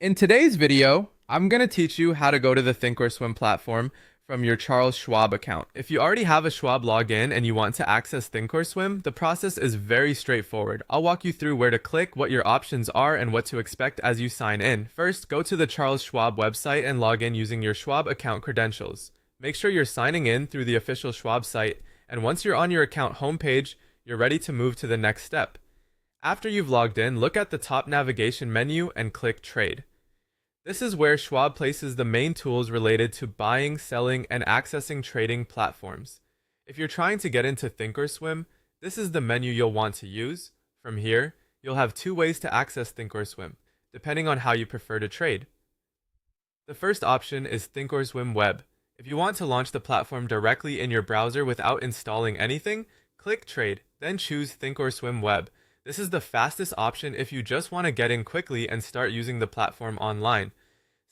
In today's video, I'm going to teach you how to go to the Thinkorswim platform from your Charles Schwab account. If you already have a Schwab login and you want to access Thinkorswim, the process is very straightforward. I'll walk you through where to click, what your options are, and what to expect as you sign in. First, go to the Charles Schwab website and log in using your Schwab account credentials. Make sure you're signing in through the official Schwab site, and once you're on your account homepage, you're ready to move to the next step. After you've logged in, look at the top navigation menu and click Trade. This is where Schwab places the main tools related to buying, selling, and accessing trading platforms. If you're trying to get into Thinkorswim, this is the menu you'll want to use. From here, you'll have two ways to access Thinkorswim, depending on how you prefer to trade. The first option is Thinkorswim Web. If you want to launch the platform directly in your browser without installing anything, click Trade, then choose Thinkorswim Web. This is the fastest option if you just want to get in quickly and start using the platform online.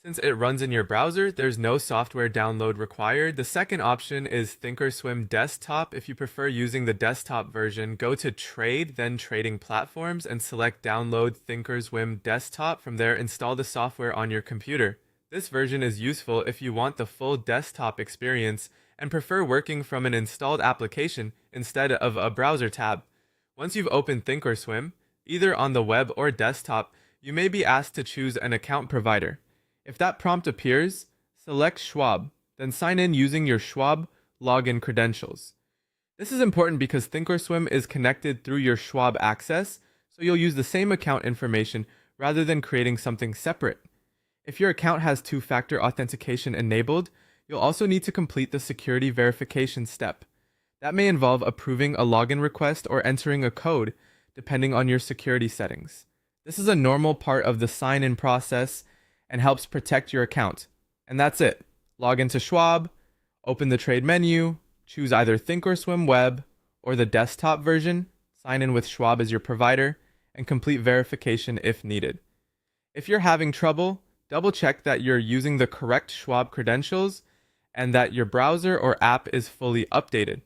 Since it runs in your browser, there's no software download required. The second option is Thinkorswim Desktop. If you prefer using the desktop version, go to Trade, then Trading Platforms, and select Download Thinkorswim Desktop. From there, install the software on your computer. This version is useful if you want the full desktop experience and prefer working from an installed application instead of a browser tab. Once you've opened Thinkorswim, either on the web or desktop, you may be asked to choose an account provider. If that prompt appears, select Schwab, then sign in using your Schwab login credentials. This is important because Thinkorswim is connected through your Schwab access, so you'll use the same account information rather than creating something separate. If your account has two-factor authentication enabled, you'll also need to complete the security verification step. That may involve approving a login request or entering a code, depending on your security settings. This is a normal part of the sign-in process and helps protect your account. And that's it. Log into Schwab, open the trade menu, choose either Thinkorswim Web or the desktop version, sign in with Schwab as your provider, and complete verification if needed. If you're having trouble, double check that you're using the correct Schwab credentials and that your browser or app is fully updated.